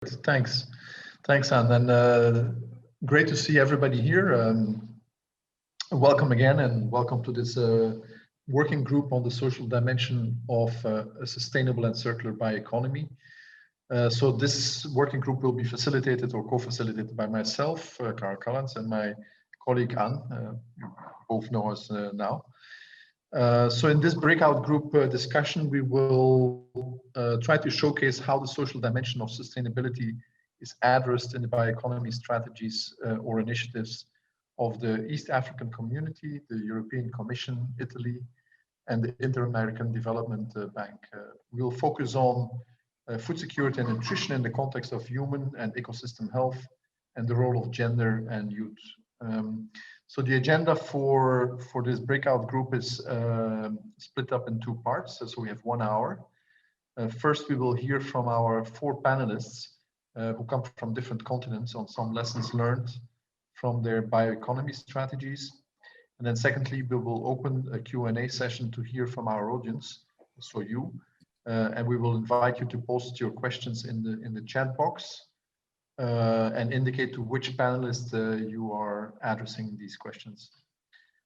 Thanks, Anne, and great to see everybody here. Welcome again, and welcome to this working group on the social dimension of a sustainable and circular bioeconomy. So this working group will be facilitated or co-facilitated by myself, Karl Callens, and my colleague Anne. You both know us now. So in this breakout group discussion, we will try to showcase how the social dimension of sustainability is addressed in the bioeconomy strategies or initiatives of the East African Community, the European Commission, Italy, and the Inter-American Development Bank. We'll focus on food security and nutrition in the context of human and ecosystem health and the role of gender and youth. So the agenda for this breakout group is split up in two parts. So we have 1 hour. First, we will hear from our 4 panelists who come from different continents on some lessons learned from their bioeconomy strategies. And then secondly, we will open a Q&A session to hear from our audience, so you, and we will invite you to post your questions in the chat box. And indicate to which panelist you are addressing these questions.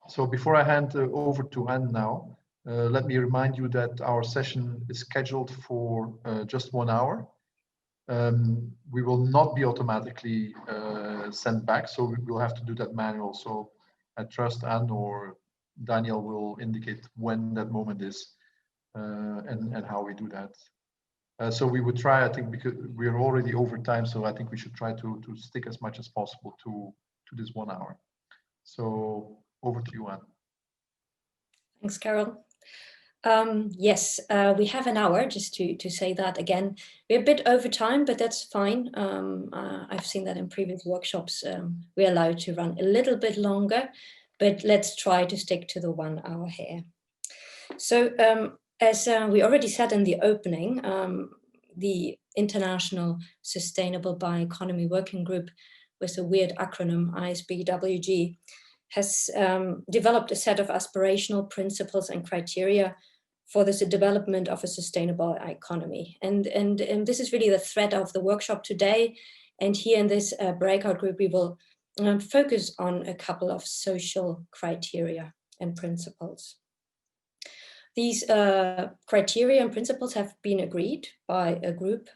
So before I hand over to Anne now, let me remind you that our session is scheduled for just 1 hour. We will not be automatically sent back, so we will have to do that manual. So I trust Anne or Daniel will indicate when that moment is and how we do that. So we would try, I think, because we're already over time, so I think we should try to stick as much as possible to this 1 hour. So over to you, Anne. Thanks, Carol. Yes, we have an hour, just to say that again. We're a bit over time, but that's fine. I've seen that in previous workshops. We're allowed to run a little bit longer, but let's try to stick to the 1 hour here. So as we already said in the opening, the International Sustainable Bioeconomy Working Group, with a weird acronym ISBWG, has developed a set of aspirational principles and criteria for the development of a sustainable economy. And this is really the thread of the workshop today. And here in this breakout group, we will focus on a couple of social criteria and principles. These criteria and principles have been agreed by a group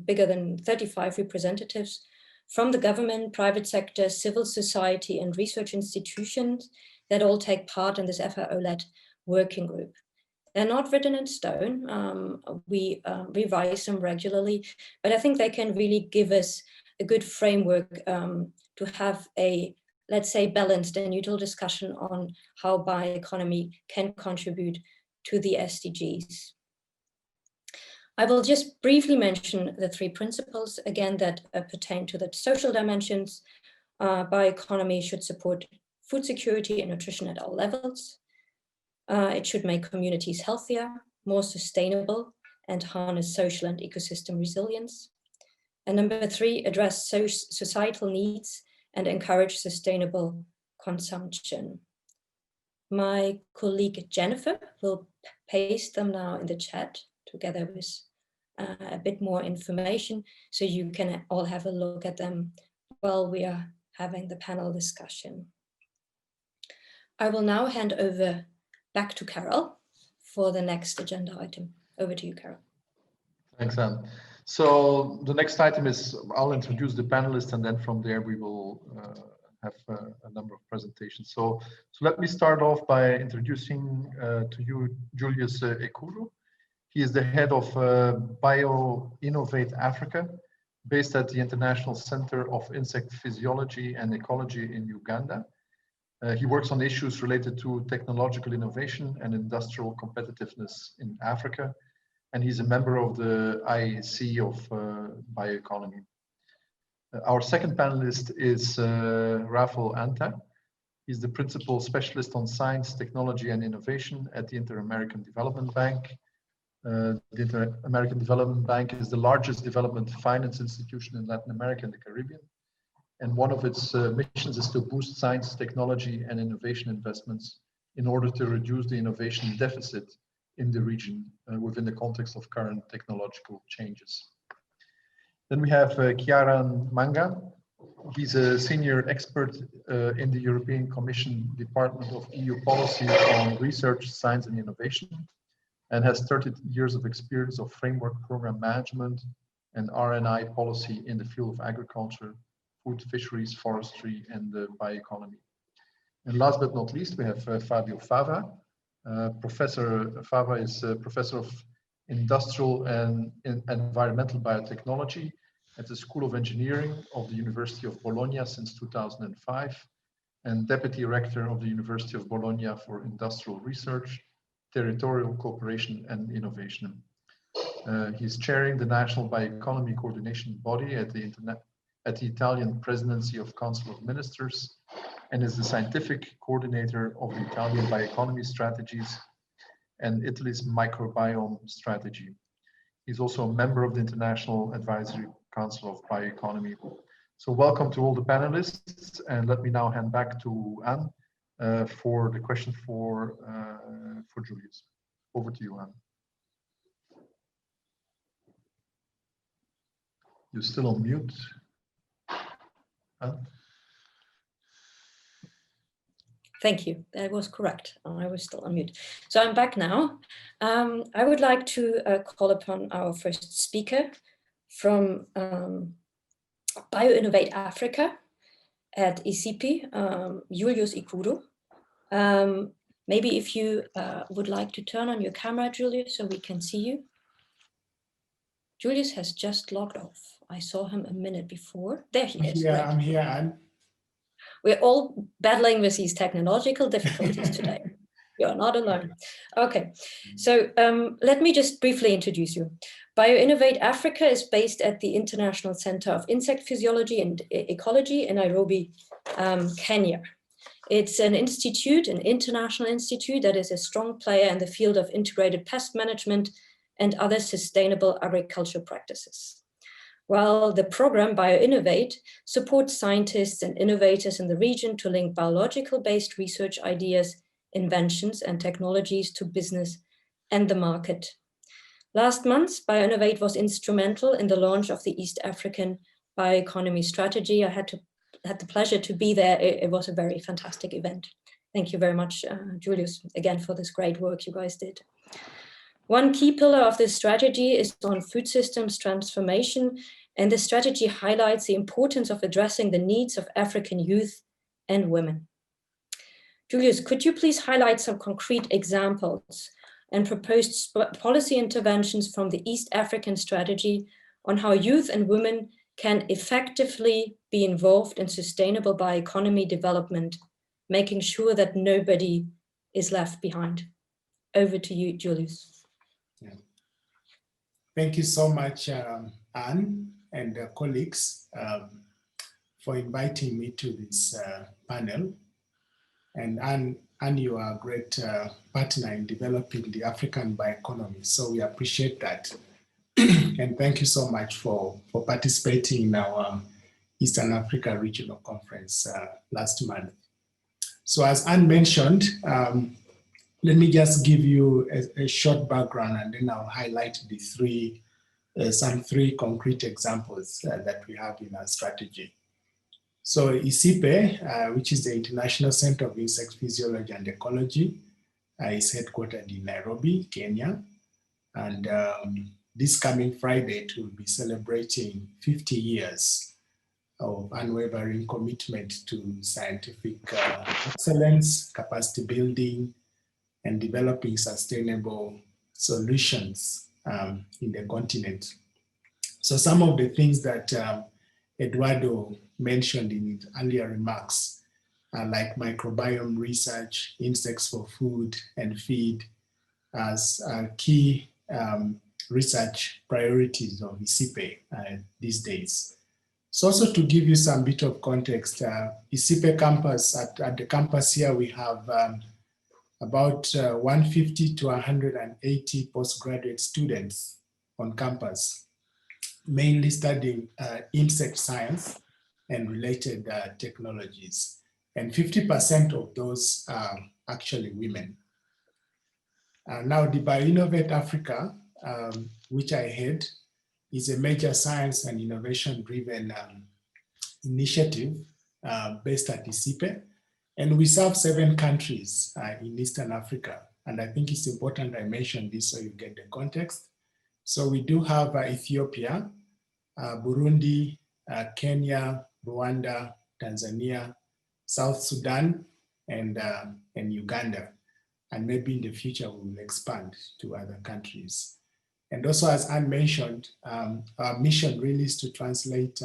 bigger than 35 representatives from the government, private sector, civil society, and research institutions that all take part in this FAO-led working group. They're not written in stone. We revise them regularly, but I think they can really give us a good framework to have a, let's say, balanced and neutral discussion on how bioeconomy can contribute to the SDGs. I will just briefly mention the 3 principles, again, that pertain to the social dimensions. Bioeconomy should support food security and nutrition at all levels. It should make communities healthier, more sustainable, and harness social and ecosystem resilience. And number 3, address societal needs and encourage sustainable consumption. My colleague Jennifer will paste them now in the chat together with a bit more information, so you can all have a look at them while we are having the panel discussion. I will now hand over back to Carol for the next agenda item. Over to you, Carol. Thanks, Anne. So the next item is, I'll introduce the panelists, and then from there we will have a number of presentations. So let me start off by introducing to you Julius Ekuru. He is the head of Bioinnovate Africa, based at the International Center of Insect Physiology and Ecology in Uganda. He works on issues related to technological innovation and industrial competitiveness in Africa, and he's a member of the IEC of Bioeconomy. Our second panelist is Rafael Anta. He's the principal specialist on science, technology, and innovation at the Inter-American Development Bank. The Inter-American Development Bank is the largest development finance institution in Latin America and the Caribbean. And one of its missions is to boost science, technology, and innovation investments in order to reduce the innovation deficit in the region within the context of current technological changes. Then we have Kiaran Manga. He's a senior expert in the European Commission Department of EU Policy on Research, Science and Innovation, and has 30 years of experience of framework program management and R&I policy in the field of agriculture, food, fisheries, forestry, and the bioeconomy. And last but not least, we have Fabio Fava. Professor Fava is a professor of industrial and environmental biotechnology at the School of Engineering of the University of Bologna since 2005, and deputy rector of the University of Bologna for industrial research, territorial cooperation and innovation. He's chairing the National Bioeconomy Coordination Body at the Italian Presidency of Council of Ministers, and is the scientific coordinator of the Italian Bioeconomy Strategies and Italy's Microbiome Strategy. He's also a member of the International Advisory Council of Bioeconomy. So welcome to all the panelists, and let me now hand back to Anne for the question for Julius. Over to you, Anne. You're still on mute, Anne? Thank you. That was correct. I was still on mute. So I'm back now. I would like to call upon our first speaker from Bioinnovate Africa at ICIPE, Julius Ikudo. Maybe if you would like to turn on your camera, Julius, so we can see you. Julius has just logged off. I saw him a minute before. There he is. Yeah, right. I'm here, Anne. We're all battling with these technological difficulties today. You're not alone. Okay, so let me just briefly introduce you. Bioinnovate Africa is based at the International Center of Insect Physiology and Ecology in Nairobi, Kenya. It's an institute, an international institute that is a strong player in the field of integrated pest management and other sustainable agricultural practices. While the program Bioinnovate supports scientists and innovators in the region to link biological-based research ideas, inventions, and technologies to business and the market. Last month, Bioinnovate was instrumental in the launch of the East African Bioeconomy Strategy. I had the pleasure to be there. It was a very fantastic event. Thank you very much, Julius, again, for this great work you guys did. One key pillar of this strategy is on food systems transformation, and the strategy highlights the importance of addressing the needs of African youth and women. Julius, could you please highlight some concrete examples and proposed policy interventions from the East African strategy on how youth and women can effectively be involved in sustainable bioeconomy development, making sure that nobody is left behind? Over to you, Julius. Yeah. Thank you so much, Anne and colleagues, for inviting me to this panel. And Anne, you are a great partner in developing the African bioeconomy, so we appreciate that. And thank you so much for participating in our Eastern Africa Regional Conference last month. So as Anne mentioned, let me just give you a short background, and then I'll highlight the some three concrete examples that we have in our strategy. So ICIPE, which is the International Center of Insect Physiology and Ecology, is headquartered in Nairobi, Kenya. And this coming Friday, it will be celebrating 50 years of unwavering commitment to scientific excellence, capacity building, and developing sustainable solutions in the continent. So some of the things that Eduardo mentioned in his earlier remarks, like microbiome research, insects for food and feed, as key research priorities of ICIPE these days. So also to give you some bit of context, ICIPE campus, at the campus here, we have about 150 to 180 postgraduate students on campus, mainly studying insect science and related technologies. And 50% of those are actually women. Now the Bioinnovate Africa, which I head, is a major science and innovation-driven initiative based at ISIPE. And we serve 7 countries in Eastern Africa. And I think it's important I mention this so you get the context. So we do have Ethiopia, Burundi, Kenya, Rwanda, Tanzania, South Sudan, and Uganda. And maybe in the future we will expand to other countries. And also, as Anne mentioned, our mission really is to translate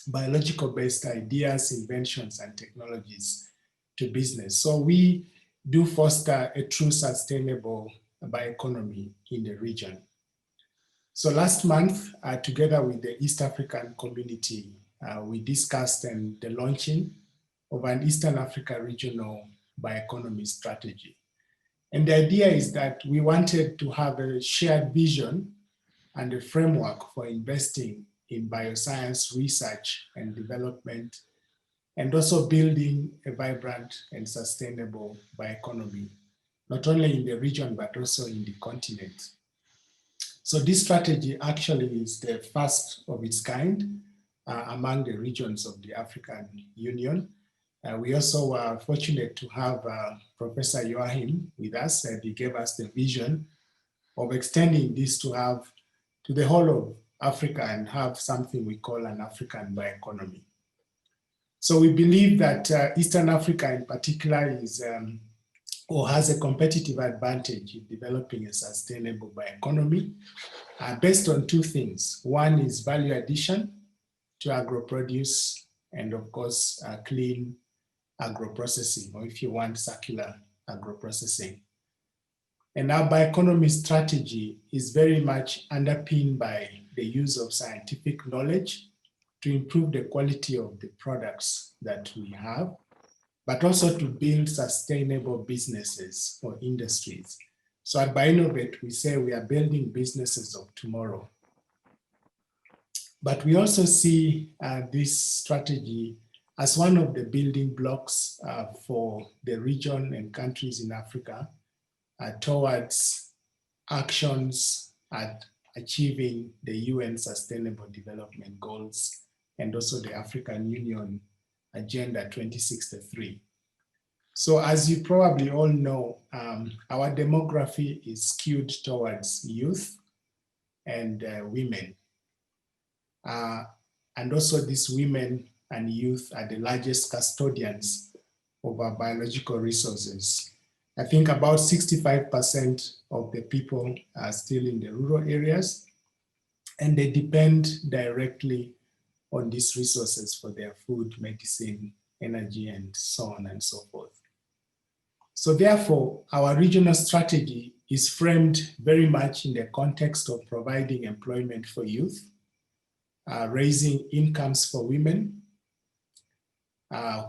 biological-based ideas, inventions, and technologies to business. So we do foster a true sustainable bioeconomy in the region. So last month, together with the East African community, we discussed the launching of an Eastern Africa regional bioeconomy strategy. And the idea is that we wanted to have a shared vision and a framework for investing in bioscience research and development, and also building a vibrant and sustainable bioeconomy, not only in the region, but also in the continent. So this strategy actually is the first of its kind among the regions of the African Union. We also were fortunate to have Professor Joachim with us. He gave us the vision of extending this to the whole of Africa and have something we call an African bioeconomy. So we believe that Eastern Africa in particular is or has a competitive advantage in developing a sustainable bioeconomy based on 2 things. One is value addition to agro-produce, and of course, clean agro-processing, or if you want, circular agro-processing. And our bioeconomy strategy is very much underpinned by the use of scientific knowledge to improve the quality of the products that we have, but also to build sustainable businesses or industries. So at Bioinnovate, we say we are building businesses of tomorrow. But we also see this strategy as one of the building blocks for the region and countries in Africa towards actions at achieving the UN Sustainable Development Goals and also the African Union Agenda 2063. So as you probably all know, our demography is skewed towards youth and women. And also these women and youth are the largest custodians of our biological resources. I think about 65% of the people are still in the rural areas, and they depend directly on these resources for their food, medicine, energy, and so on and so forth. So therefore, our regional strategy is framed very much in the context of providing employment for youth, raising incomes for women,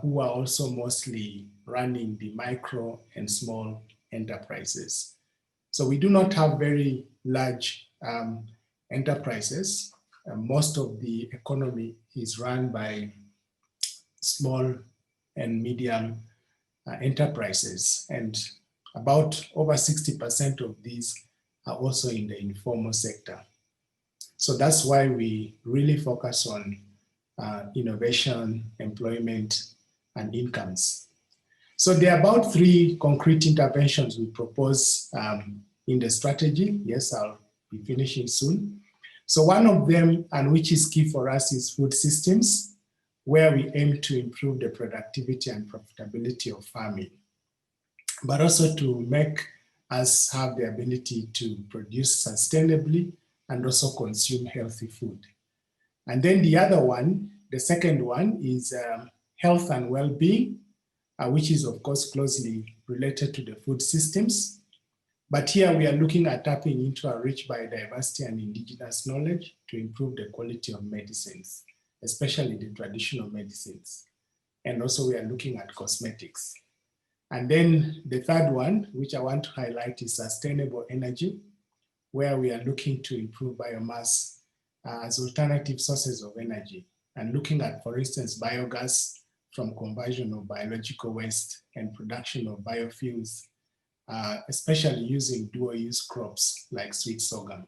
who are also mostly running the micro and small enterprises. So we do not have very large enterprises. Most of the economy is run by small and medium enterprises, and about over 60% of these are also in the informal sector. So that's why we really focus on innovation, employment, and incomes. So there are about 3 concrete interventions we propose in the strategy. Yes, I'll be finishing soon. So one of them, and which is key for us, is food systems, where we aim to improve the productivity and profitability of farming, but also to make us have the ability to produce sustainably and also consume healthy food. And then the other one, the second one, is health and well-being, which is of course closely related to the food systems. But here we are looking at tapping into a rich biodiversity and indigenous knowledge to improve the quality of medicines, especially the traditional medicines. And also we are looking at cosmetics. And then the third one, which I want to highlight, is sustainable energy, where we are looking to improve biomass as alternative sources of energy, and looking at, for instance, biogas from conversion of biological waste and production of biofuels, especially using dual-use crops like sweet sorghum.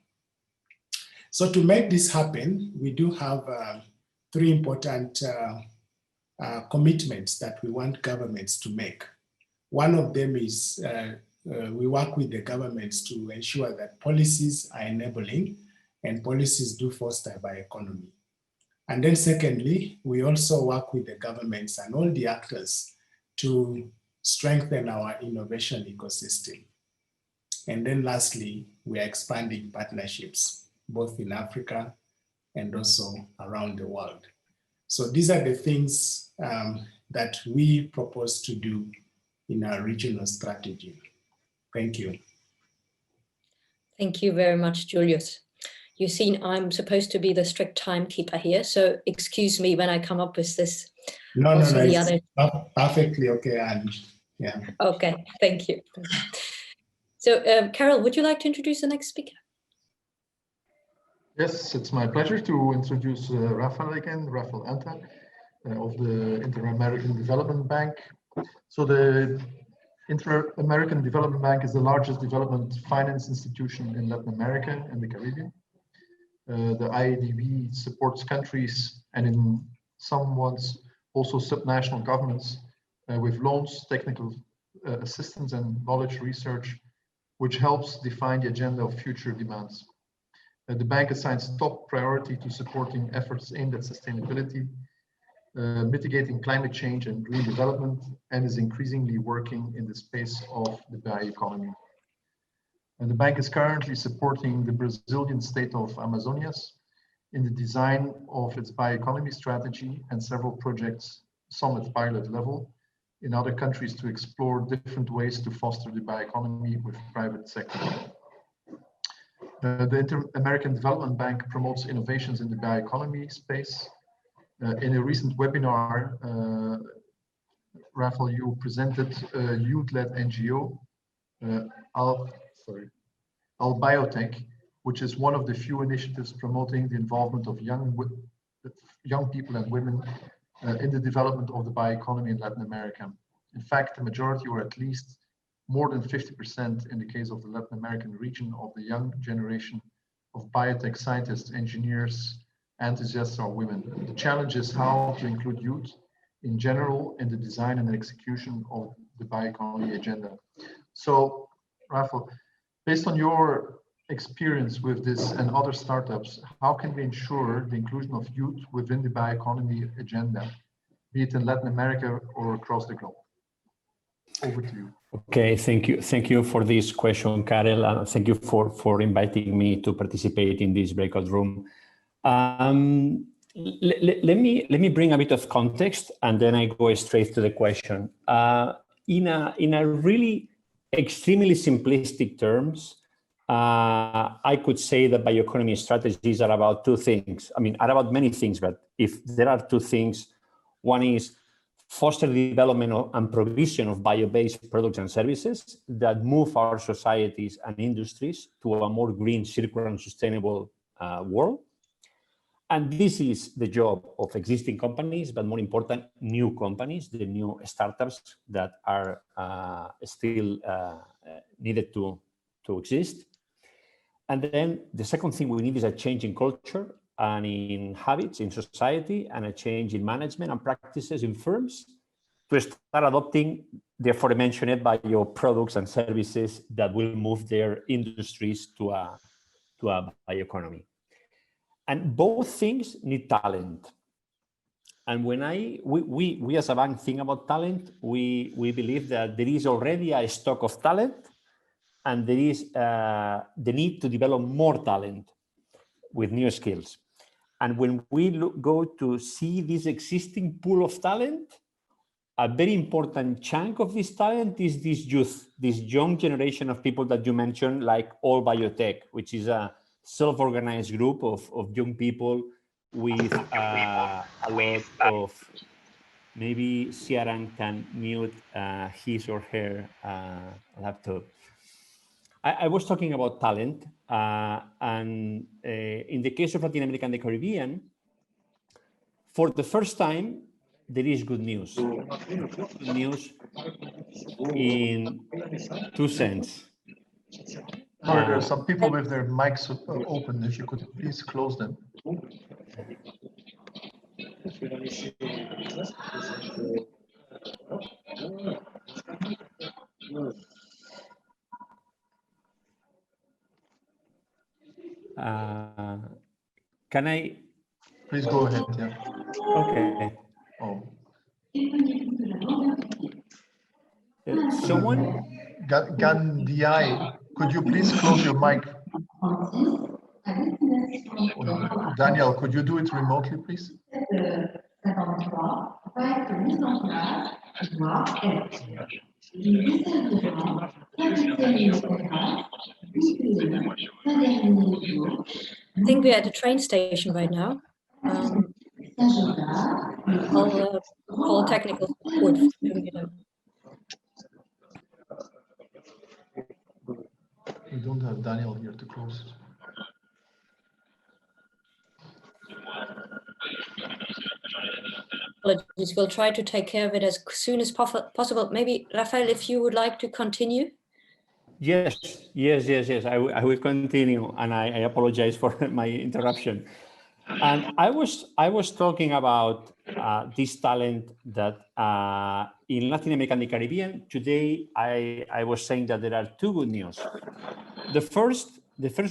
So to make this happen, we do have three important commitments that we want governments to make. One of them is we work with the governments to ensure that policies are enabling and policies do foster bioeconomy. And then secondly, we also work with the governments and all the actors to strengthen our innovation ecosystem. And then lastly, we are expanding partnerships, both in Africa and also around the world. So these are the things that we propose to do in our regional strategy. Thank you. Thank you very much, Julius. You've seen I'm supposed to be the strict timekeeper here, so excuse me when I come up with this. No, it's perfectly okay, and yeah. Okay, thank you. So, Carol, would you like to introduce the next speaker? Yes, it's my pleasure to introduce Rafael again, Rafael Anta of the Inter-American Development Bank. So the Inter-American Development Bank is the largest development finance institution in Latin America and the Caribbean. The IADB supports countries and in some ones also subnational governments with loans, technical assistance and knowledge research, which helps define the agenda of future demands. The bank assigns top priority to supporting efforts aimed at sustainability, mitigating climate change and green development, and is increasingly working in the space of the bioeconomy. And the bank is currently supporting the Brazilian state of Amazonas in the design of its bioeconomy strategy and several projects, some at pilot level, in other countries to explore different ways to foster the bioeconomy with private sector. The Inter-American Development Bank promotes innovations in the bioeconomy space. In a recent webinar, Rafael, you presented a youth-led NGO, Biotech, which is one of the few initiatives promoting the involvement of young people and women in the development of the bioeconomy in Latin America. In fact, the majority, or at least more than 50% in the case of the Latin American region, of the young generation of biotech scientists, engineers, enthusiasts are women. The challenge is how to include youth in general in the design and execution of the bioeconomy agenda. So, Rafael, based on your experience with this and other startups, how can we ensure the inclusion of youth within the bioeconomy agenda, be it in Latin America or across the globe? Over to you. Okay, thank you. Thank you for this question, Karel, and thank you for inviting me to participate in this breakout room. Let me bring a bit of context, and then I go straight to the question. In a really extremely simplistic terms, I could say that bioeconomy strategies are about two things. I mean, are about many things, but if there are two things, one is foster the development and provision of bio-based products and services that move our societies and industries to a more green, circular, and sustainable world. And this is the job of existing companies, but more important, new companies, the new startups that are still needed to exist. And then the second thing we need is a change in culture and in habits in society, and a change in management and practices in firms to start adopting the aforementioned bio products and services that will move their industries to a bioeconomy. And both things need talent. And when we as a bank think about talent, we believe that there is already a stock of talent, and there is the need to develop more talent with new skills. And when we go to see this existing pool of talent, a very important chunk of this talent is this youth, this young generation of people that you mentioned, like All Biotech, which is a self-organized group of young people with a lot of, maybe Ciaran can mute his or her laptop. I was talking about talent, and in the case of Latin America and the Caribbean, for the first time, there is good news. Good news in two senses. Sorry, there are some people with their mics open. If you could please close them. Can I? Please go ahead. Yeah. Okay. Oh. Someone? Gandiai, could you please close your mic? Daniel, could you do it remotely, please? I think we're at the train station right now. I'll call technical support. We don't have Daniel here to close. Apologies. We'll try to take care of it as soon as possible. Maybe, Rafael, if you would like to continue. Yes. I will continue, and I apologize for my interruption. And I was talking about this talent that in Latin America and the Caribbean. Today, I was saying that there are two good news. The first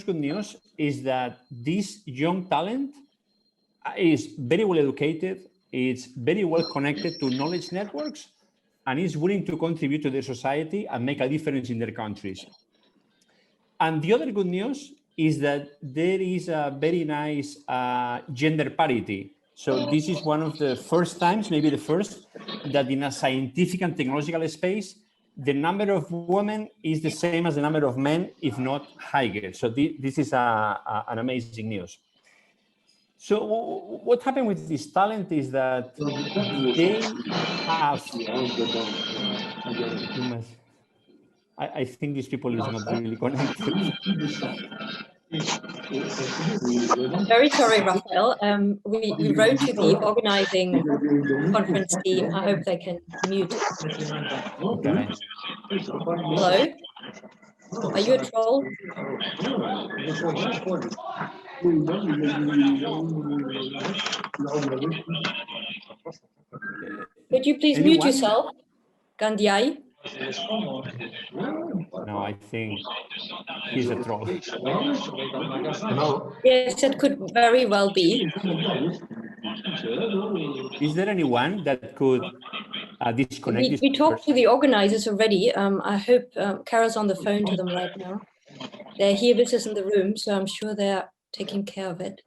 good news is that this young talent is very well educated, it's very well connected to knowledge networks, and is willing to contribute to their society and make a difference in their countries. And the other good news is that there is a very nice gender parity. So this is one of the first times, maybe the first, that in a scientific and technological space, the number of women is the same as the number of men, if not higher. So this is an amazing news. So what happened with this talent is that they have, I think these people is not really connected. Very sorry, Rafael. We wrote to the organizing conference team. I hope they can mute. Okay. Hello? Are you a troll? Could you please mute yourself, Gandiai? No, I think he's a troll. Hello? Yes, it could very well be. Is there anyone that could disconnect this? We talked to the organizers already. I hope Carol's on the phone to them right now. They're here with us in the room, so I'm sure they're taking care of it.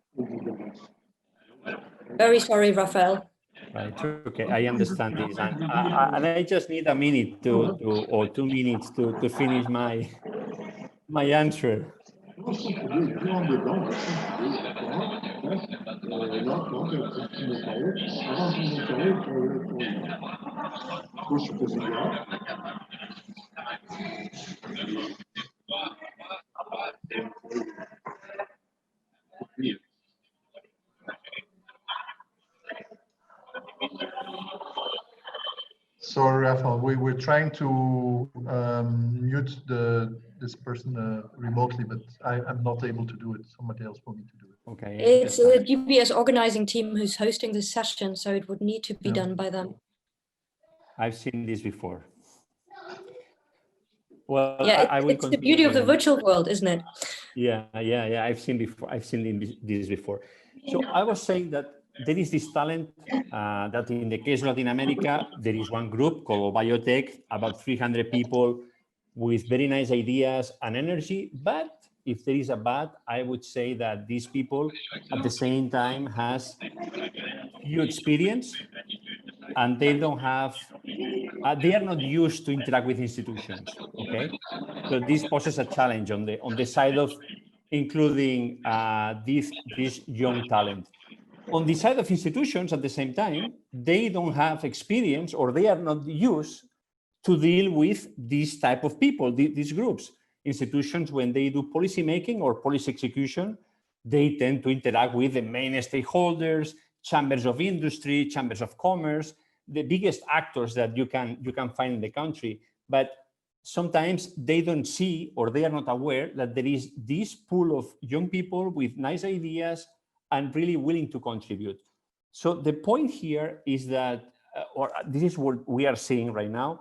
Very sorry, Rafael. Right. Okay, I understand this, and I just need a minute or 2 minutes to finish my answer. Sorry, Rafael, we were trying to mute this person remotely, but I'm not able to do it. Somebody else will need to do it. Okay. It's a GPS organizing team who's hosting this session, so it would need to be done by them. I've seen this before. Well, yeah, it's the beauty of the virtual world, isn't it? Yeah. I've seen this before. So I was saying that there is this talent that in the case of Latin America, there is one group called Biotech, about 300 people with very nice ideas and energy. But if there is a but, I would say that these people at the same time has few experience, and they don't have, they are not used to interact with institutions, okay? So this poses a challenge on the side of including this young talent. On the side of institutions, at the same time, they don't have experience or they are not used to deal with this type of people, these groups. Institutions, when they do policy making or policy execution, they tend to interact with the main stakeholders, chambers of industry, chambers of commerce, the biggest actors that you can find in the country. But sometimes they don't see, or they are not aware that there is this pool of young people with nice ideas and really willing to contribute. So the point here is that, or this is what we are seeing right now,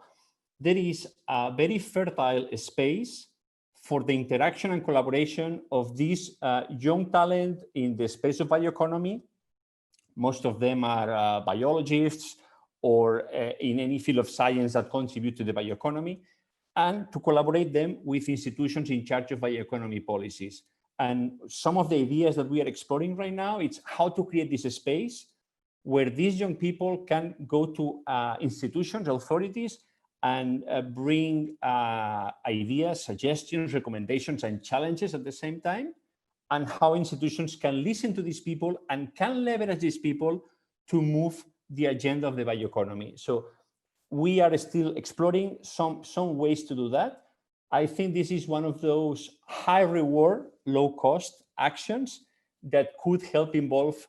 there is a very fertile space for the interaction and collaboration of these young talent in the space of bioeconomy. Most of them are biologists or in any field of science that contribute to the bioeconomy, and to collaborate them with institutions in charge of bioeconomy policies. And some of the ideas that we are exploring right now, it's how to create this space where these young people can go to institutions, authorities, and bring ideas, suggestions, recommendations, and challenges at the same time, and how institutions can listen to these people and can leverage these people to move the agenda of the bioeconomy. So we are still exploring some ways to do that. I think this is one of those high reward, low cost actions that could help involve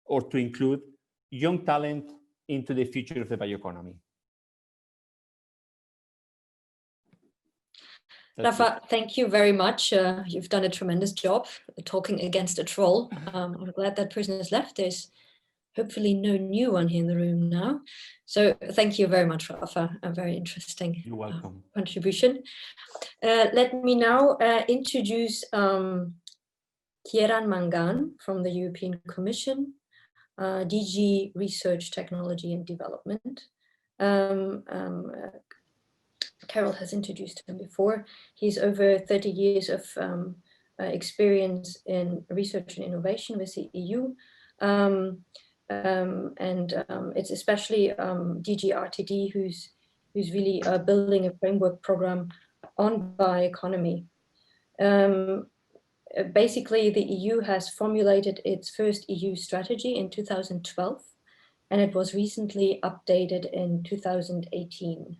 or to include young talent into the future of the bioeconomy. Rafa, thank you very much. You've done a tremendous job talking against a troll. I'm glad that person has left. There's hopefully no new one here in the room now. So thank you very much, Rafa. A very interesting contribution. Let me now introduce Kieran Mangan from the European Commission, DG Research, Technology and Development. Carol has introduced him before. He's over 30 years of experience in research and innovation with the EU. It's especially DG RTD who's really building a framework program on bioeconomy. Basically, the EU has formulated its first EU strategy in 2012, and it was recently updated in 2018.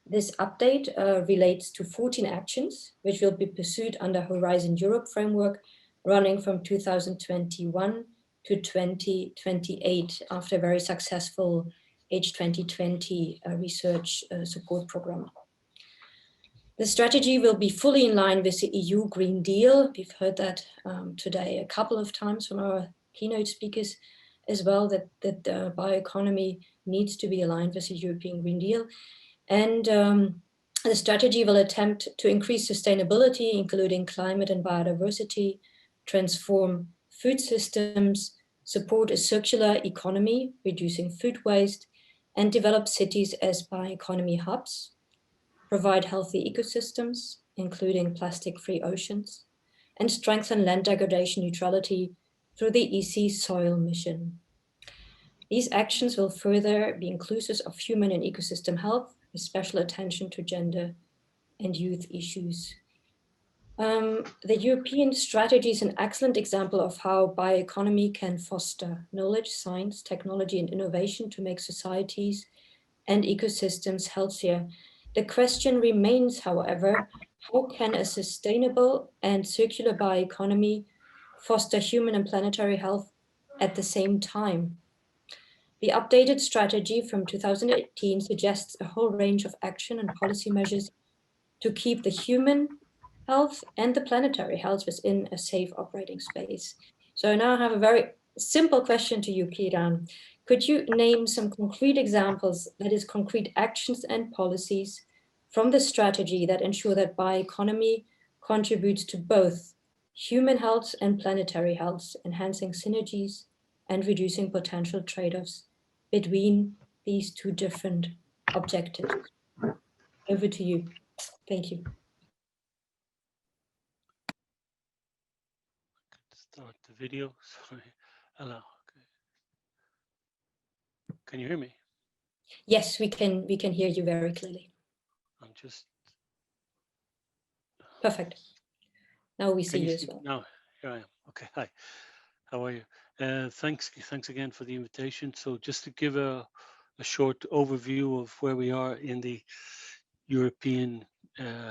This update relates to 14 actions, which will be pursued under Horizon Europe framework, running from 2021 to 2028 after a very successful H2020 research support program. The strategy will be fully in line with the EU Green Deal. We've heard that today a couple of times from our keynote speakers as well, that bioeconomy needs to be aligned with the European Green Deal. And the strategy will attempt to increase sustainability, including climate and biodiversity, transform food systems, support a circular economy, reducing food waste, and develop cities as bioeconomy hubs, provide healthy ecosystems, including plastic-free oceans, and strengthen land degradation neutrality through the EC Soil Mission. These actions will further be inclusive of human and ecosystem health, with special attention to gender and youth issues. The European strategy is an excellent example of how bioeconomy can foster knowledge, science, technology, and innovation to make societies and ecosystems healthier. The question remains, however, how can a sustainable and circular bioeconomy foster human and planetary health at the same time? The updated strategy from 2018 suggests a whole range of action and policy measures to keep the human health and the planetary health within a safe operating space. So now I have a very simple question to you, Kieran. Could you name some concrete examples, that is concrete actions and policies from the strategy that ensure that bioeconomy contributes to both human health and planetary health, enhancing synergies and reducing potential trade-offs between these two different objectives? Over to you. Thank you. Start the video. Sorry. Hello. Okay. Can you hear me? Yes, we can hear you very clearly. I'm just perfect. Now we see you as well. Now here I am. Okay. Hi. How are you? Thanks again for the invitation. So just to give a short overview of where we are in the European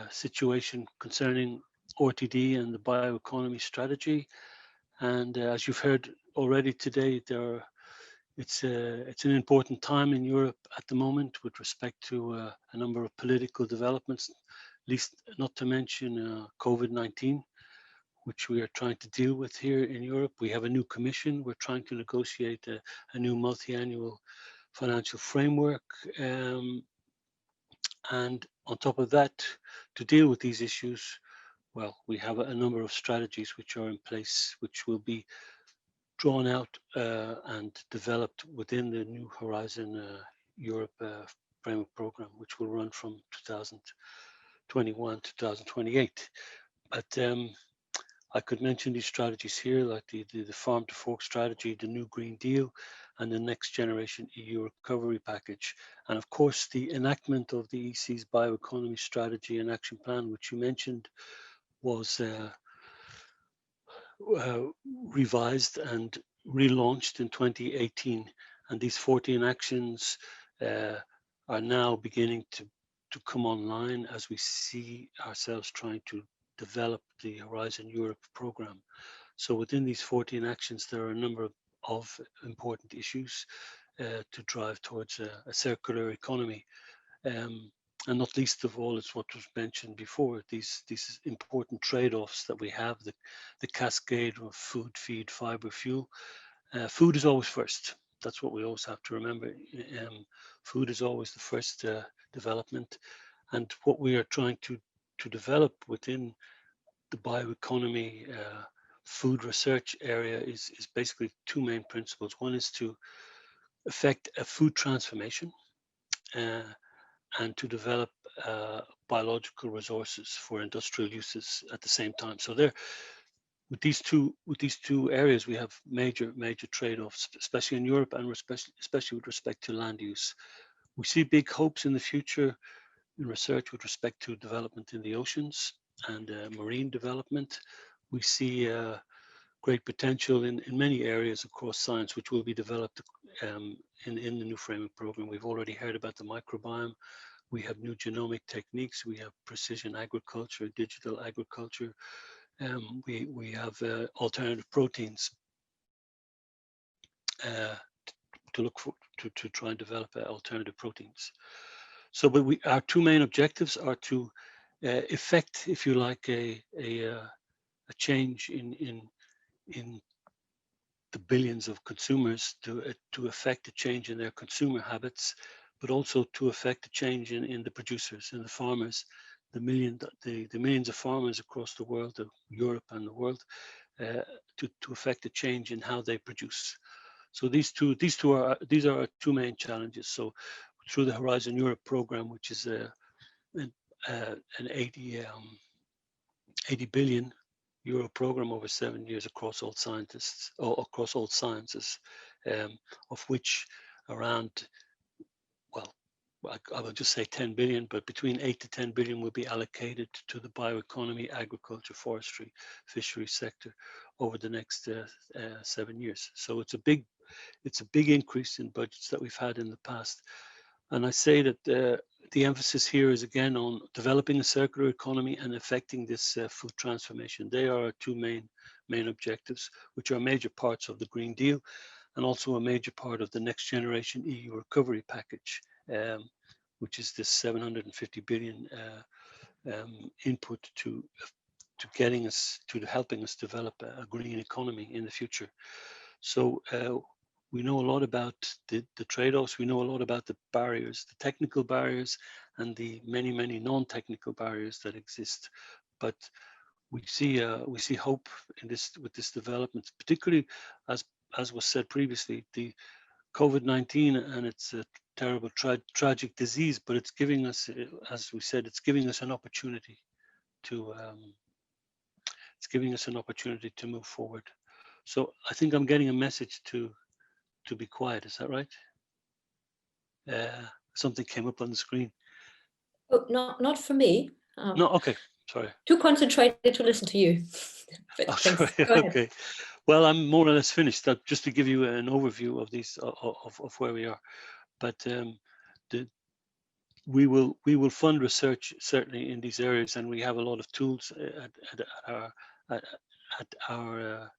situation concerning RTD and the bioeconomy strategy. And as you've heard already today, there are it's an important time in Europe at the moment with respect to a number of political developments, least not to mention COVID-19, which we are trying to deal with here in Europe. We have a new commission. We're trying to negotiate a new multi-annual financial framework. And on top of that, to deal with these issues, well, we have a number of strategies which are in place, which will be drawn out and developed within the new Horizon Europe framework program, which will run from 2021 to 2028. But I could mention these strategies here, like the farm to fork strategy, the new Green Deal, and the next generation EU recovery package. And of course, the enactment of the EC's Bioeconomy Strategy and Action Plan, which you mentioned, was revised and relaunched in 2018. And these 14 actions are now beginning to come online as we see ourselves trying to develop the Horizon Europe program. So within these 14 actions, there are a number of important issues to drive towards a circular economy. And not least of all, it's what was mentioned before, these important trade-offs that we have, the cascade of food, feed, fiber, fuel. Food is always first. That's what we always have to remember. Food is always the first development. And what we are trying to develop within the bioeconomy food research area is basically two main principles. One is to effect a food transformation and to develop biological resources for industrial uses at the same time. So there, with these two areas, we have major trade-offs, especially in Europe and especially with respect to land use. We see big hopes in the future in research with respect to development in the oceans and marine development. We see great potential in many areas across science, which will be developed in the new framework program. We've already heard about the microbiome. We have new genomic techniques. We have precision agriculture, digital agriculture. We have alternative proteins to look for, to try and develop alternative proteins. So, but our two main objectives are to effect, if you like, a change in the billions of consumers, to affect a change in their consumer habits, but also to affect a change in the producers and the farmers, the millions of farmers across the world, Europe and the world, to affect a change in how they produce. So these are our two main challenges. So through the Horizon Europe program, which is an 80 billion euro program over 7 years across all scientists, or across all sciences, of which around, well, I would just say 10 billion, but between 8 to 10 billion will be allocated to the bioeconomy, agriculture, forestry, fishery sector over the next 7 years. So it's a big increase in budgets that we've had in the past. And I say that the emphasis here is again on developing a circular economy and affecting this food transformation. They are our two main objectives, which are major parts of the Green Deal and also a major part of the next generation EU recovery package, which is this 750 billion input to getting us, to helping us develop a green economy in the future. So we know a lot about the trade-offs. We know a lot about the barriers, the technical barriers, and the many non-technical barriers that exist. But we see hope in this, with this development, particularly as was said previously, the COVID-19, and it's a terrible, tragic disease, but it's giving us, as we said, it's giving us an opportunity to move forward. So I think I'm getting a message to be quiet. Is that right? Something came up on the screen. Oh, not for me. No, okay, sorry. Too concentrated to listen to you. Oh, sorry. Okay. Well, I'm more or less finished. Just to give you an overview of these, of where we are. But we will fund research certainly in these areas, and we have a lot of tools at our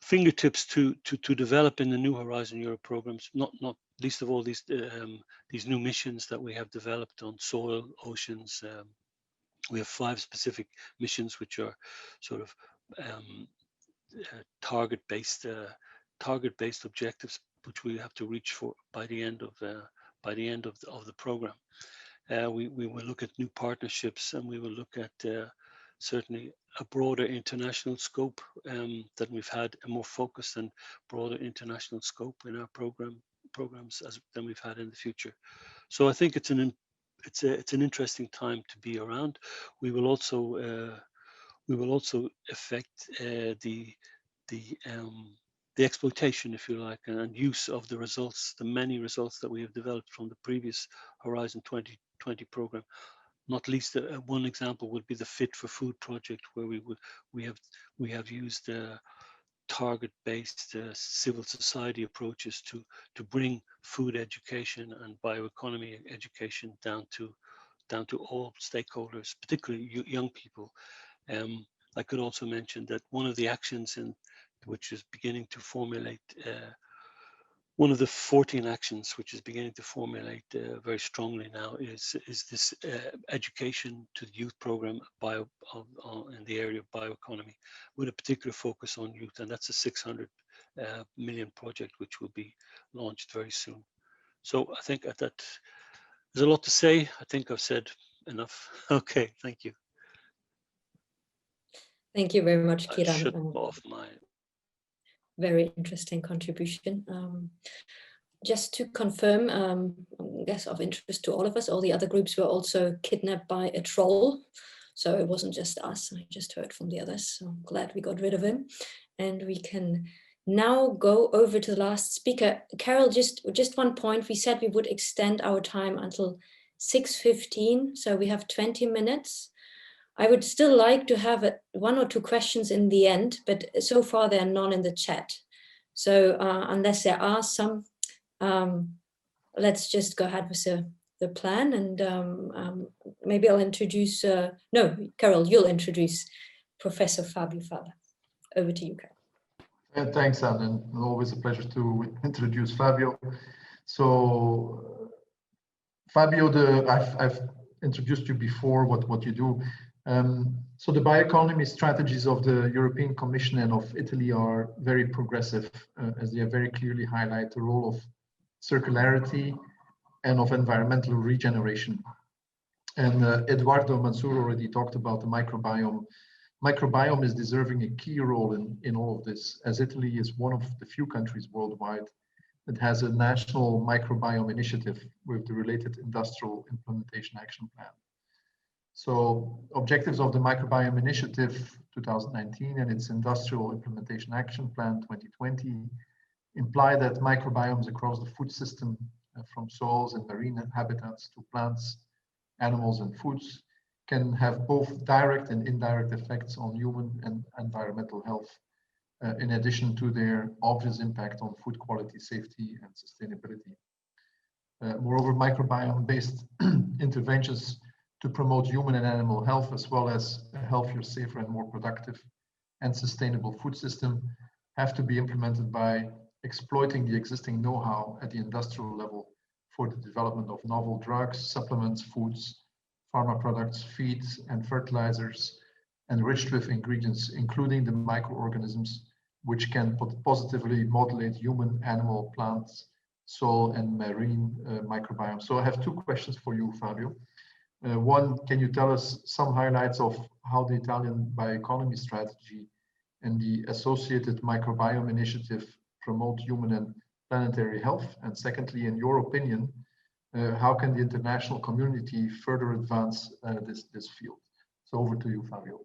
fingertips to develop in the New Horizon Europe programs, not least of all these new missions that we have developed on soil, oceans. We have 5 specific missions which are sort of target-based objectives, which we have to reach for by the end of the program. We will look at new partnerships, and we will look at certainly a broader international scope, that we've had a more focused and broader international scope in our programs than we've had in the future. So I think it's an interesting time to be around. We will also affect the exploitation, if you like, and use of the results, the many results that we have developed from the previous Horizon 2020 program. Not least, one example would be the Fit for Food project, where we have used target-based civil society approaches to bring food education and bioeconomy education down to all stakeholders, particularly young people. I could also mention that one of the actions which is beginning to formulate, one of the 14 actions which is beginning to formulate very strongly now is this education to the youth program in the area of bioeconomy, with a particular focus on youth, and that's a 600 million project which will be launched very soon. So I think that there's a lot to say. I think I've said enough. Okay, thank you. Thank you very much, I'll Kiran. shut off my... Very interesting contribution. Just to confirm, I guess of interest to all of us, all the other groups were also kidnapped by a troll. So it wasn't just us. I just heard from the others. So I'm glad we got rid of him. And we can now go over to the last speaker. Carol, just one point. We said we would extend our time until 6:15. So we have 20 minutes. I would still like to have 1 or 2 questions in the end, but so far there are none in the chat. So unless there are some, let's just go ahead with the plan, and maybe I'll introduce, no, Carol, you'll introduce Professor Fabio Fava. Over to you, Carol. Thanks, Anne, and always a pleasure to introduce Fabio. So Fabio, I've introduced you before what you do. So the bioeconomy strategies of the European Commission and of Italy are very progressive, as they very clearly highlight the role of circularity and of environmental regeneration. And Eduardo Mansour already talked about the microbiome. Microbiome is deserving a key role in all of this, as Italy is one of the few countries worldwide that has a national microbiome initiative with the related industrial implementation action plan. So objectives of the Microbiome Initiative 2019 and its Industrial Implementation Action Plan 2020 imply that microbiomes across the food system, from soils and marine habitats to plants, animals and foods, can have both direct and indirect effects on human and environmental health, in addition to their obvious impact on food quality, safety and sustainability. Moreover, microbiome-based interventions to promote human and animal health, as well as a healthier, safer and more productive and sustainable food system, have to be implemented by exploiting the existing know-how at the industrial level for the development of novel drugs, supplements, foods, pharma products, feeds and fertilizers enriched with ingredients, including the microorganisms which can positively modulate human, animal, plants, soil and marine microbiome. So I have 2 questions for you, Fabio. One, can you tell us some highlights of how the Italian bioeconomy strategy and the associated microbiome initiative promote human and planetary health? And secondly, in your opinion, how can the international community further advance this field? So over to you, Fabio.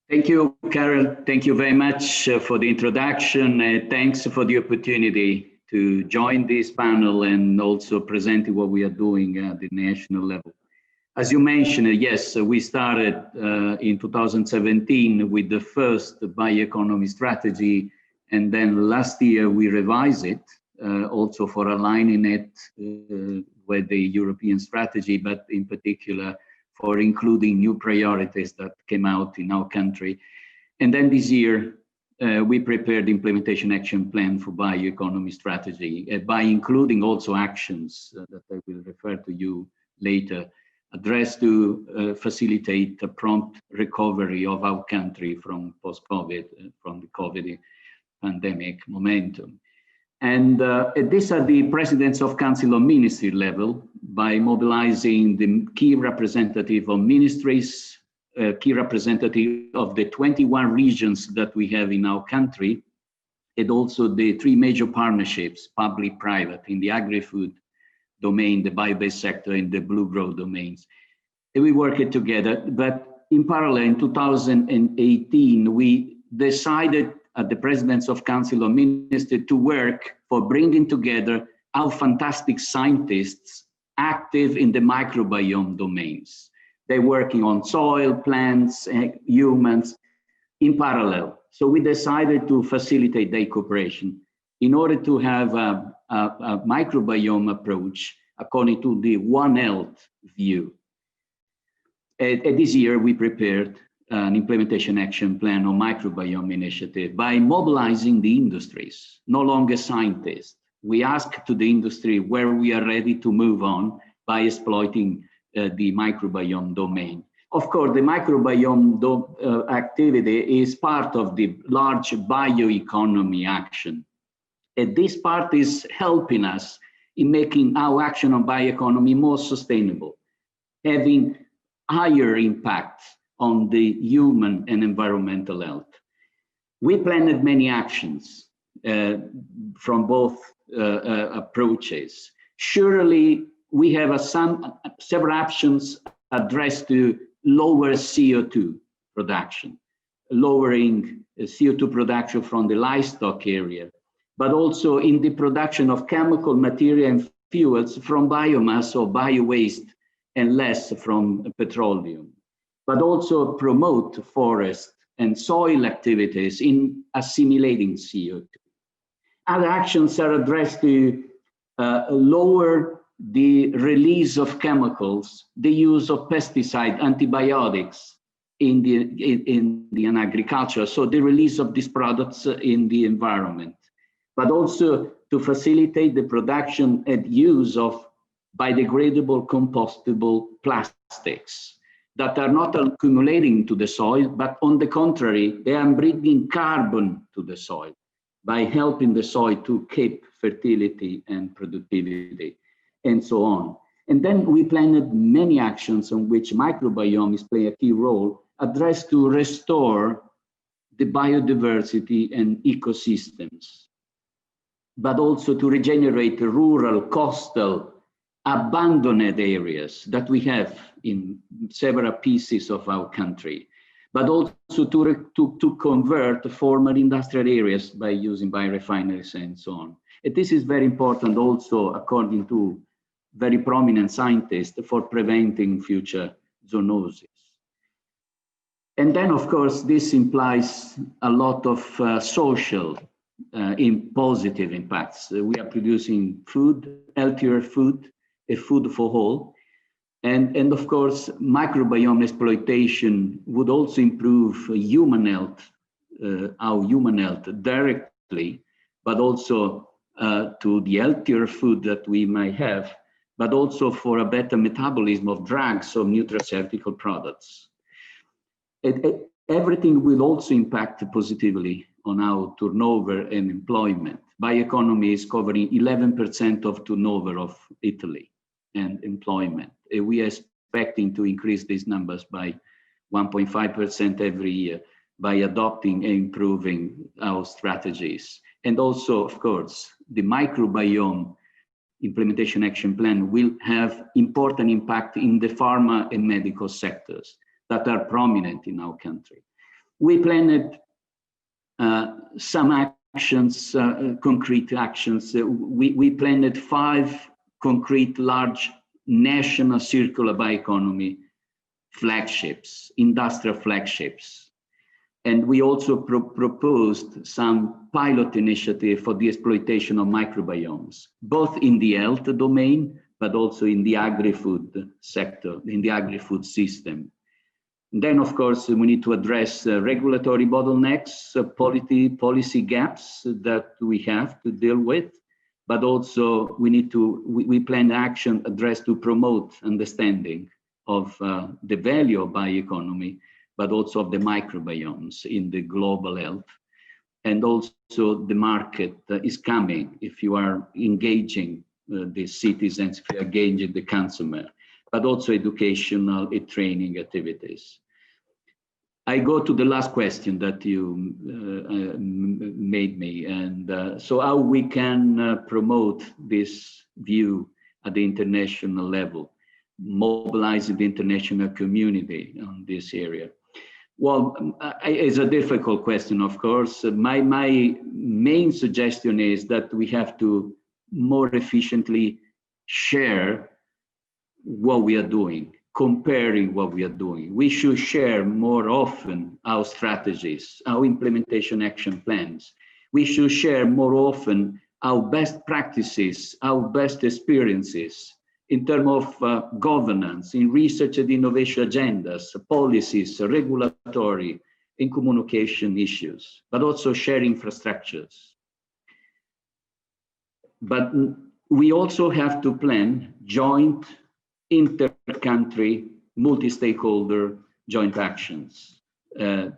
Thank you, Carol. Thank you very much for the introduction. Thanks for the opportunity to join this panel and also presenting what we are doing at the national level. As you mentioned, yes, we started in 2017 with the first bioeconomy strategy, and then last year we revised it also for aligning it with the European strategy, but in particular for including new priorities that came out in our country. And then this year we prepared the implementation action plan for bioeconomy strategy by including also actions that I will refer to you later, addressed to facilitate a prompt recovery of our country from post-COVID, from the COVID pandemic momentum. And these are the presidents of council of ministry level by mobilizing the key representative of ministries, key representative of the 21 regions that we have in our country, and also the 3 major partnerships, public-private, in the agri-food domain, the bio-based sector, and the blue growth domains. And we worked together, but in parallel, in 2018, we decided at the Presidents of Council of Ministers to work for bringing together our fantastic scientists active in the microbiome domains. They're working on soil, plants, humans in parallel. So we decided to facilitate their cooperation in order to have a microbiome approach according to the One Health view. This year, we prepared an implementation action plan on microbiome initiative by mobilizing the industries, no longer scientists. We asked to the industry where we are ready to move on by exploiting the microbiome domain. Of course, the microbiome activity is part of the large bioeconomy action. And this part is helping us in making our action on bioeconomy more sustainable, having higher impact on the human and environmental health. We planned many actions from both approaches. Surely we have several actions addressed to lower CO2 production, lowering CO2 production from the livestock area, but also in the production of chemical material and fuels from biomass or bio-waste and less from petroleum, but also promote forest and soil activities in assimilating CO2. Other actions are addressed to lower the release of chemicals, the use of pesticide, antibiotics in agriculture, so the release of these products in the environment, but also to facilitate the production and use of biodegradable, compostable plastics that are not accumulating to the soil, but on the contrary, they are bringing carbon to the soil by helping the soil to keep fertility and productivity, and so on. And then we planned many actions on which microbiomes play a key role, addressed to restore the biodiversity and ecosystems, but also to regenerate the rural, coastal, abandoned areas that we have in several pieces of our country, but also to convert former industrial areas by using biorefineries and so on. And this is very important also, according to very prominent scientists, for preventing future zoonosis. And then, of course, this implies a lot of social positive impacts. We are producing food, healthier food, a food for all. And of course, microbiome exploitation would also improve human health, our human health directly, but also to the healthier food that we might have, but also for a better metabolism of drugs or nutraceutical products. Everything will also impact positively on our turnover and employment. Bioeconomy is covering 11% of turnover of Italy and employment. We are expecting to increase these numbers by 1.5% every year by adopting and improving our strategies. And also, of course, the microbiome implementation action plan will have important impact in the pharma and medical sectors that are prominent in our country. We planned some actions, concrete actions. We planned 5 concrete large national circular bioeconomy flagships, industrial flagships. And we also proposed some pilot initiative for the exploitation of microbiomes, both in the health domain, but also in the agri-food sector, in the agri-food system. Then, of course, we need to address regulatory bottlenecks, policy gaps that we have to deal with, but also we plan action addressed to promote understanding of the value of bioeconomy, but also of the microbiomes in the global health. And also the market is coming if you are engaging the citizens, if you are engaging the consumer, but also educational and training activities. I go to the last question that you made me, and so how we can promote this view at the international level, mobilizing the international community on this area. Well, it's a difficult question, of course. My main suggestion is that we have to more efficiently share what we are doing, comparing what we are doing. We should share more often our strategies, our implementation action plans. We should share more often our best practices, our best experiences in terms of governance, in research and innovation agendas, policies, regulatory, and communication issues, but also share infrastructures. But we also have to plan joint inter-country, multi-stakeholder joint actions.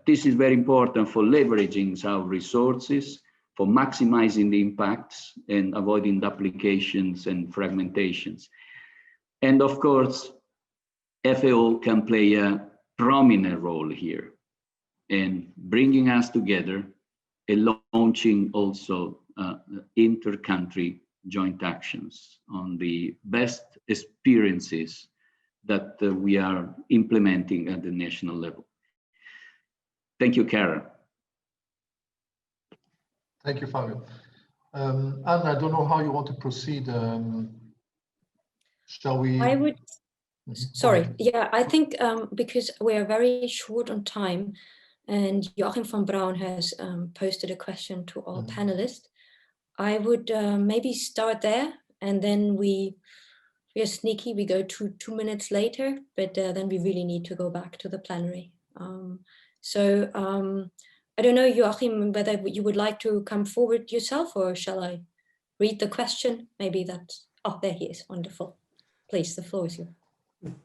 This is very important for leveraging our resources, for maximizing the impacts and avoiding duplications and fragmentations. And of course, FAO can play a prominent role here in bringing us together and launching also inter-country joint actions on the best experiences that we are implementing at the national level. Thank you, Karen. Thank you, Fabio. Anne, I don't know how you want to proceed. Shall we? I would, sorry, yeah, I think because we are very short on time and Joachim van Braun has posted a question to all panelists, I would maybe start there and then we are sneaky, we go 2 minutes later, but then we really need to go back to the plenary. I don't know, Joachim, whether you would like to come forward yourself or shall I read the question? Maybe that's, oh, there he is, wonderful. Please, the floor is yours.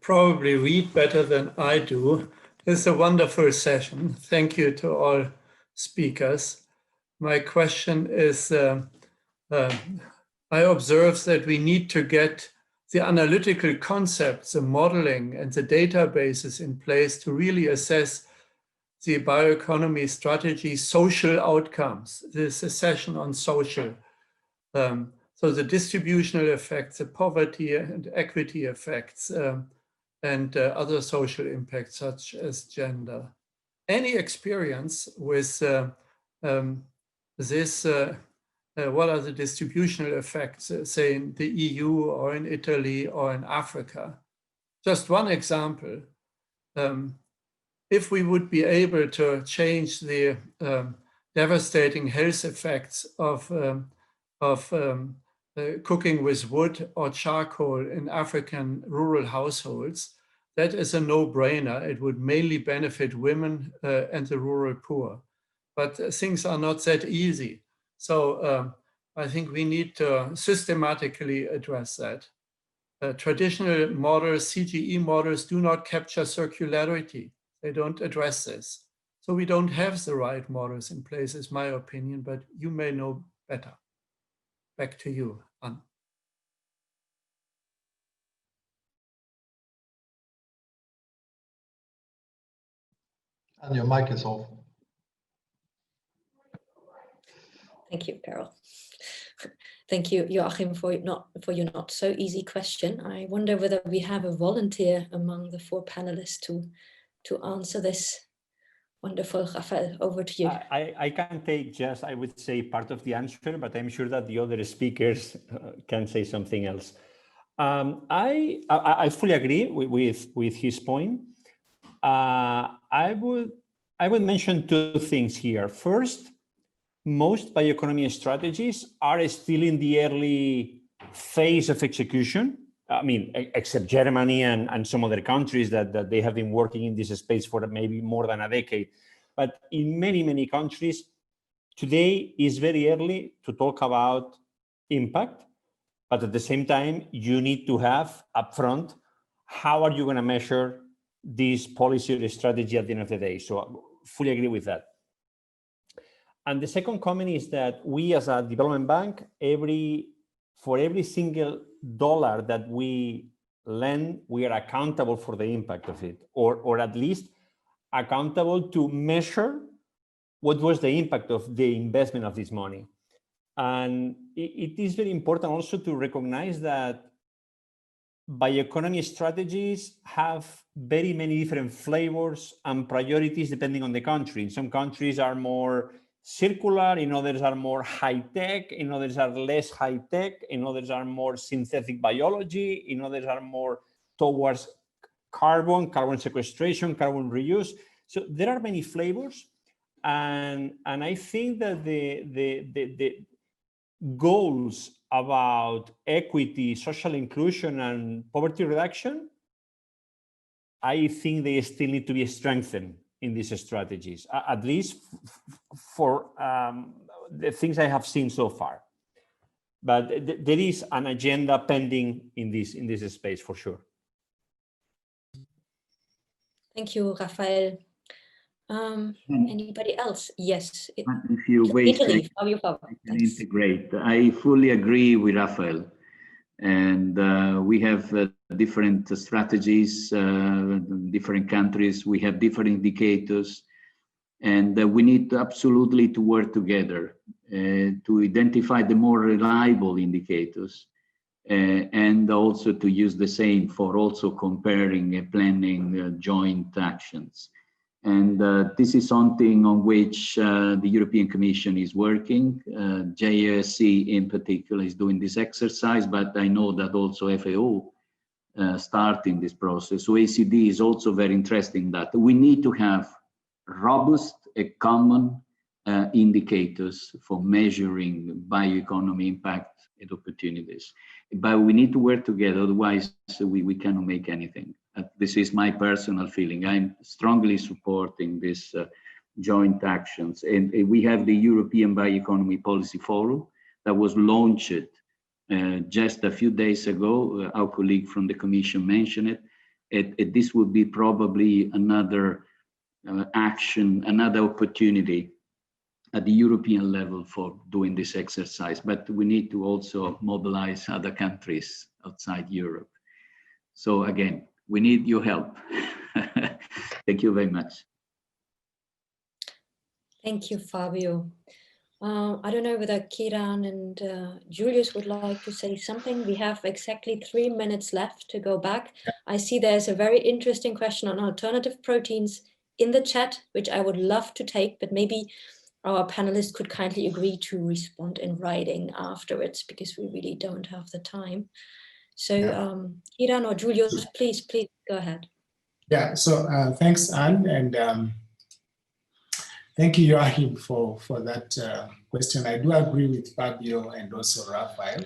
Probably read better than I do. It's a wonderful session. Thank you to all speakers. My question is, I observe that we need to get the analytical concepts, the modeling and the databases in place to really assess the bioeconomy strategy social outcomes. This is a session on social. So the distributional effects, the poverty and equity effects, and other social impacts such as gender. Any experience with this, what are the distributional effects, say in the EU or in Italy or in Africa? Just one example. If we would be able to change the devastating health effects of cooking with wood or charcoal in African rural households, that is a no-brainer. It would mainly benefit women and the rural poor. But things are not that easy. So I think we need to systematically address that. Traditional models, CGE models, do not capture circularity. They don't address this. So we don't have the right models in place, is my opinion, but you may know better. Back to you, Anne. And your mic is off. Thank you, Carol. Thank you, Joachim, for your not so easy question. I wonder whether we have a volunteer among the 4 panelists to answer this. Wonderful, Rafael, over to you. I can take just, I would say, part of the answer, but I'm sure that the other speakers can say something else. I fully agree with his point. I would mention 2 things here. First, most bioeconomy strategies are still in the early phase of execution. I mean, except Germany and some other countries that they have been working in this space for maybe more than a decade. But in many, many countries, today is very early to talk about impact, but at the same time, you need to have upfront, how are you going to measure this policy or strategy at the end of the day? So I fully agree with that. And the second comment is that we as a development bank, for every single dollar that we lend, we are accountable for the impact of it, or at least accountable to measure what was the impact of the investment of this money. And it is very important also to recognize that bioeconomy strategies have very many different flavors and priorities depending on the country. In some countries are more circular, in others are more high-tech, in others are less high-tech, in others are more synthetic biology, in others are more towards carbon sequestration, carbon reuse. So there are many flavors. And I think that the goals about equity, social inclusion, and poverty reduction, I think they still need to be strengthened in these strategies, at least for the things I have seen so far. But there is an agenda pending in this space for sure. Thank you, Rafael. Anybody else? Yes. If you wait, Italy, Fabio Fava. I can integrate. I fully agree with Rafael. And we have different strategies, different countries. We have different indicators. And we need absolutely to work together to identify the more reliable indicators and also to use the same for also comparing and planning joint actions. And this is something on which the European Commission is working. JSC in particular is doing this exercise, but I know that also FAO starting this process. So OECD is also very interested in that. We need to have robust and common indicators for measuring bioeconomy impact and opportunities. But we need to work together, otherwise we cannot make anything. This is my personal feeling. I'm strongly supporting this joint actions. And we have the European Bioeconomy Policy Forum that was launched just a few days ago. Our colleague from the Commission mentioned it. This would be probably another action, another opportunity at the European level for doing this exercise. But we need to also mobilize other countries outside Europe. So again, we need your help. Thank you very much. Thank you, Fabio. I don't know whether Kiran and Julius would like to say something. We have exactly 3 minutes left to go back. I see there's a very interesting question on alternative proteins in the chat, which I would love to take, but maybe our panelists could kindly agree to respond in writing afterwards because we really don't have the time. So Kiran or Julius, please go ahead. Yeah, so thanks, Anne, and thank you, Joachim, for that question. I do agree with Fabio and also Rafael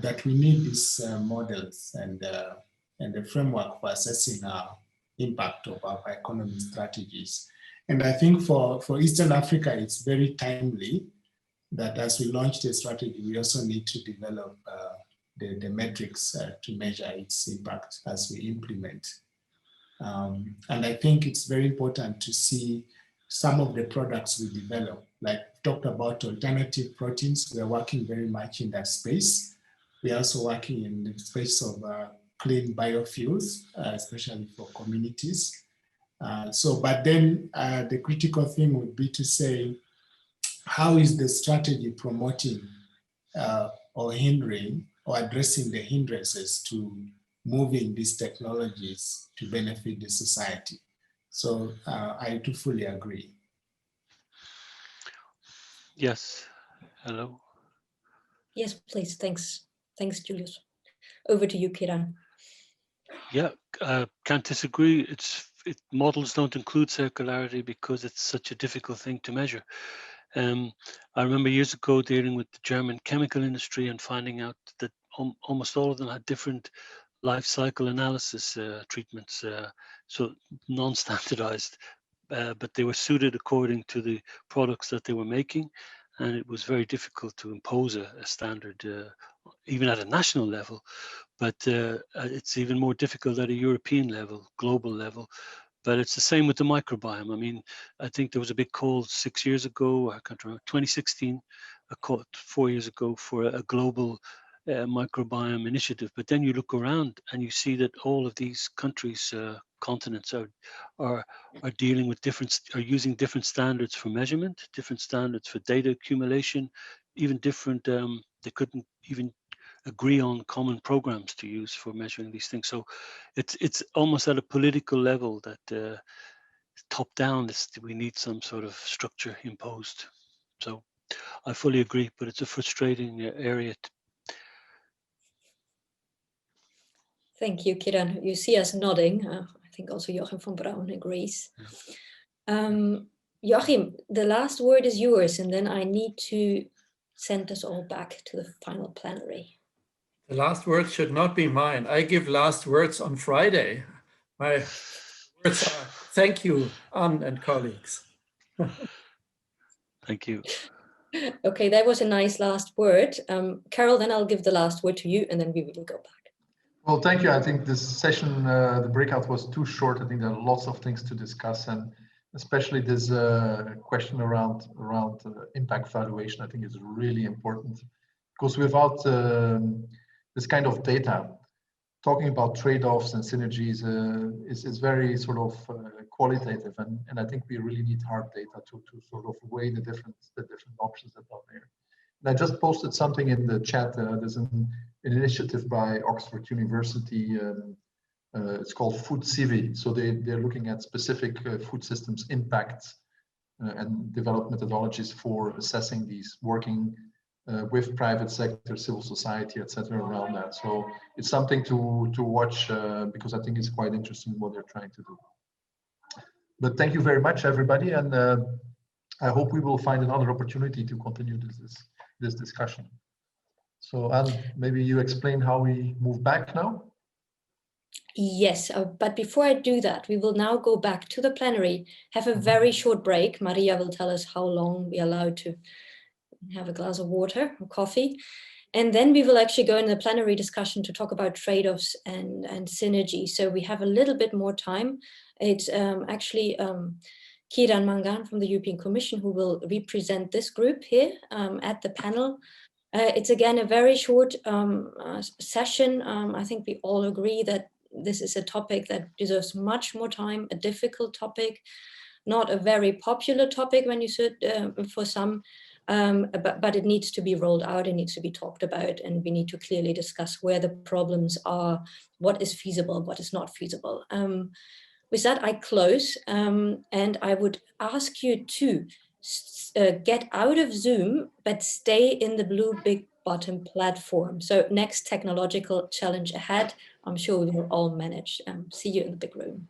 that we need these models and the framework for assessing our impact of our economy strategies. And I think for Eastern Africa, it's very timely that as we launch the strategy, we also need to develop the metrics to measure its impact as we implement. And I think it's very important to see some of the products we develop, like talked about alternative proteins. We are working very much in that space. We are also working in the space of clean biofuels, especially for communities. But then the critical thing would be to say, how is the strategy promoting or hindering or addressing the hindrances to moving these technologies to benefit the society? So I do fully agree. Yes, hello. Yes, please, thanks. Thanks, Julius. Over to you, Kiran. Yeah, can't disagree. Models don't include circularity because it's such a difficult thing to measure. I remember years ago dealing with the German chemical industry and finding out that almost all of them had different life cycle analysis treatments, so non-standardized, but they were suited according to the products that they were making, and it was very difficult to impose a standard, even at a national level, but it's even more difficult at a European level, global level. But it's the same with the microbiome. I mean, I think there was a big call 6 years ago, I can't remember, 2016, a call 4 years ago for a global microbiome initiative. But then you look around and you see that all of these countries, continents are dealing with are using different standards for measurement, different standards for data accumulation, even different, they couldn't even agree on common programs to use for measuring these things. So it's almost at a political level that top down, we need some sort of structure imposed. So I fully agree, but it's a frustrating area. Thank you, Kiran. You see us nodding. I think also Joachim von Braun agrees. Joachim, the last word is yours, and then I need to send us all back to the final plenary. The last word should not be mine. I give last words on Friday. My words are thank you, Anne and colleagues. Thank you. Okay, that was a nice last word. Carol, then I'll give the last word to you, and then we will go back. Well, thank you. I think this session, the breakout was too short. I think there are lots of things to discuss, and especially this question around impact valuation, I think is really important, because without this kind of data, talking about trade-offs and synergies is very sort of qualitative, and I think we really need hard data to sort of weigh the different options that are there. And I just posted something in the chat. There's an initiative by Oxford University. It's called Food Civi. So they're looking at specific food systems impacts and develop methodologies for assessing these, working with private sector, civil society, etc. around that. So it's something to watch because I think it's quite interesting what they're trying to do. But thank you very much, everybody, and I hope we will find another opportunity to continue this discussion. So Anne, maybe you explain how we move back now? Yes, but before I do that, we will now go back to the plenary, have a very short break. Maria will tell us how long we're allowed to have a glass of water or coffee. And then we will actually go in the plenary discussion to talk about trade-offs and synergy. So we have a little bit more time. It's actually Kiran Mangan from the European Commission who will represent this group here at the panel. It's again a very short session. I think we all agree that this is a topic that deserves much more time, a difficult topic, not a very popular topic when you should for some, but it needs to be rolled out, it needs to be talked about, and we need to clearly discuss where the problems are, what is feasible, what is not feasible. With that, I close, and I would ask you to get out of Zoom, but stay in the blue big bottom platform. So next technological challenge ahead, I'm sure we will all manage. See you in the big room.